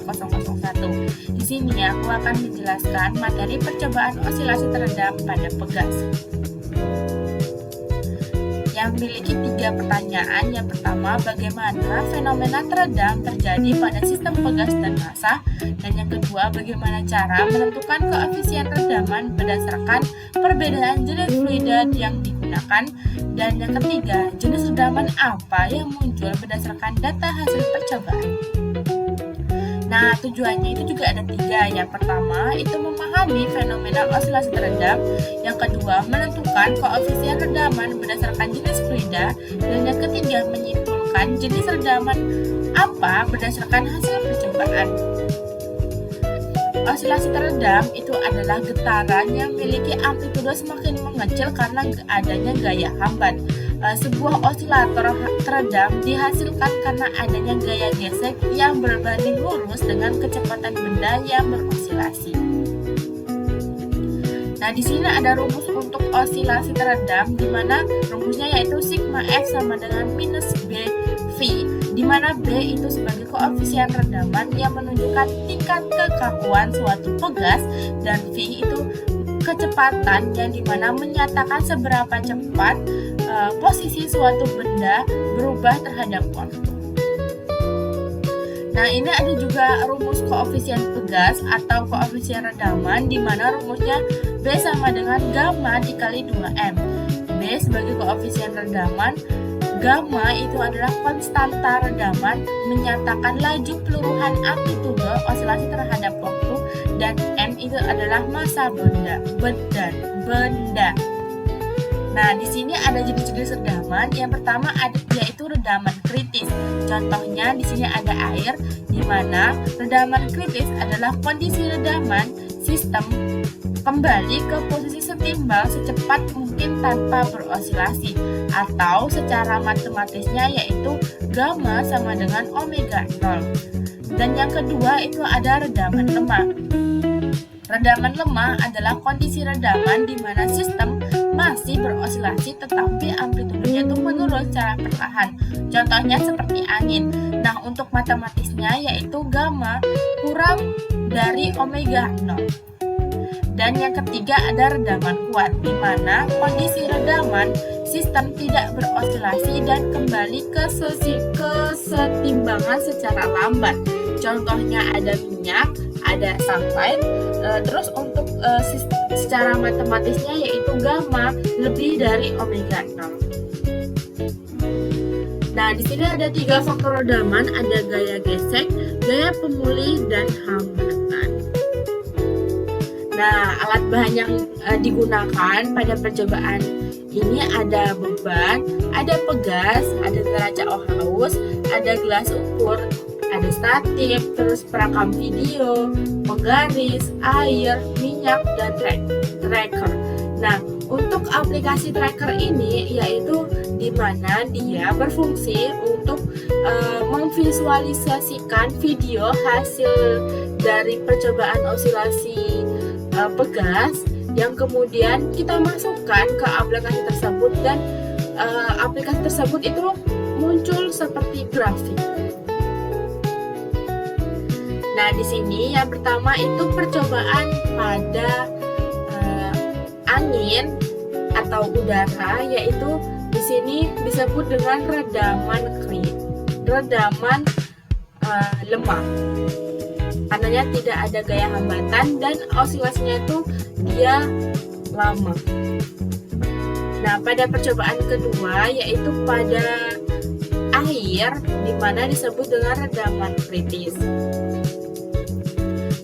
4001. Di sini aku akan menjelaskan materi percobaan osilasi teredam pada pegas yang memiliki 3 pertanyaan. Yang pertama, bagaimana fenomena teredam terjadi pada sistem pegas dan massa? Dan yang kedua, bagaimana cara menentukan koefisien redaman berdasarkan perbedaan jenis fluida yang digunakan? Dan yang ketiga, jenis redaman apa yang muncul berdasarkan data hasil percobaan? Nah, tujuannya itu juga ada 3. Yang pertama, itu memahami fenomena osilasi teredam. Yang kedua, menentukan koefisien redaman berdasarkan jenis fluida. Dan yang ketiga, menyimpulkan jenis redaman apa berdasarkan hasil percobaan. Osilasi teredam itu adalah getaran yang memiliki amplitudo semakin mengecil karena adanya gaya hambat. Sebuah osilator teredam dihasilkan karena adanya gaya gesek yang berbanding lurus dengan kecepatan benda yang berosilasi. Nah, di sini ada rumus untuk osilasi teredam, di mana rumusnya yaitu sigma F sama dengan minus B V, di mana B itu sebagai koefisien redaman yang menunjukkan tingkat kekakuan suatu pegas, dan V itu kecepatan yang dimana menyatakan seberapa cepat posisi suatu benda berubah terhadap waktu. Nah, ini ada juga rumus koefisien pegas atau koefisien redaman, di mana rumusnya B sama dengan gamma dikali 2M. B sebagai koefisien redaman, gamma itu adalah konstanta redaman menyatakan laju peluruhan amplitudo osilasi terhadap waktu, dan M itu adalah massa benda. Nah, di sini ada jenis-jenis redaman. Yang pertama yaitu redaman kritis. Contohnya di sini ada air, di mana redaman kritis adalah kondisi redaman sistem kembali ke posisi setimbal secepat mungkin tanpa berosilasi, atau secara matematisnya yaitu gamma sama dengan omega 0. Dan yang kedua itu ada redaman lemah. Redaman lemah adalah kondisi redaman di mana sistem masih berosilasi tetapi amplitudenya itu menurun secara perlahan. Contohnya seperti angin. Nah, untuk matematisnya yaitu gamma kurang dari omega 0. Dan yang ketiga ada redaman kuat, di mana kondisi redaman sistem tidak berosilasi dan kembali ke kesetimbangan secara lambat. Contohnya ada minyak, ada sunlight. Terus untuk secara matematisnya yaitu gamma lebih dari omega 0. Nah, di sini ada 3 faktor redaman, ada gaya gesek, gaya pemulih, dan hambatan. Nah, alat bahan yang digunakan pada percobaan ini ada beban, ada pegas, ada neraca Ohaus, ada gelas ukur, ada statif, terus perekam video, penggaris, air, minyak, dan tracker. Nah, untuk aplikasi tracker ini yaitu di mana dia berfungsi untuk memvisualisasikan video hasil dari percobaan osilasi pegas yang kemudian kita masukkan ke aplikasi tersebut, dan aplikasi tersebut itu muncul seperti grafik. Nah, di sini yang pertama itu percobaan pada angin atau udara, yaitu di sini disebut dengan redaman lemah. Karena tidak ada gaya hambatan dan osilasinya itu dia lama. Nah, pada percobaan kedua yaitu pada air, di mana disebut dengan redaman kritis.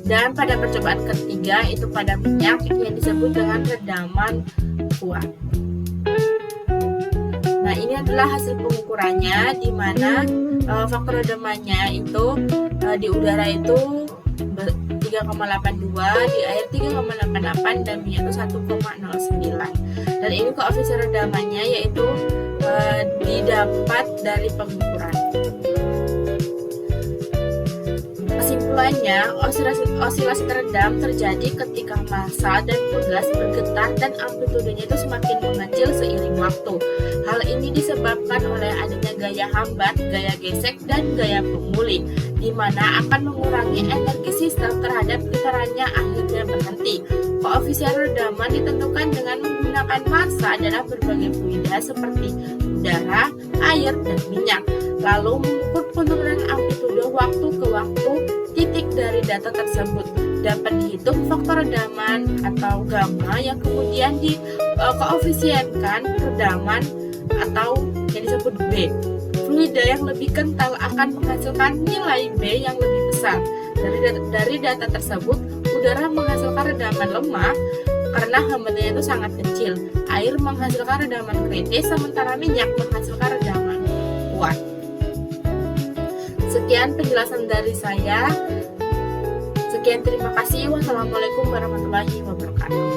Dan pada percobaan ketiga itu pada minyak yang disebut dengan redaman kuat. Nah, ini adalah hasil pengukurannya, di mana faktor redamannya itu di udara itu 3,82, di air 3,88, dan minyak itu 1,09. Dan ini koefisien redamannya yaitu didapat dari pengukuran. Kesimpulannya, osilasi teredam terjadi ketika massa dan pegas bergetar dan amplitudenya itu semakin mengecil seiring waktu. Hal ini disebabkan oleh adanya gaya hambat, gaya gesek, dan gaya pemulih. di mana akan mengurangi energi sistem terhadap getarannya akhirnya berhenti. Koefisien redaman ditentukan dengan menggunakan massa dalam berbagai fluida seperti udara, air, dan minyak. Lalu mengukur penurunan amplitude waktu ke waktu titik dari data tersebut. Dapat dihitung faktor redaman atau gamma yang kemudian dikoefisienkan redaman atau yang disebut B. Fluida yang lebih kental akan menghasilkan nilai B yang lebih besar. Dari data tersebut, udara menghasilkan redaman lemah karena hambatannya itu sangat kecil. Air menghasilkan redaman kritis, sementara minyak menghasilkan redaman kuat. Sekian penjelasan dari saya. Sekian, terima kasih. Wassalamualaikum warahmatullahi wabarakatuh.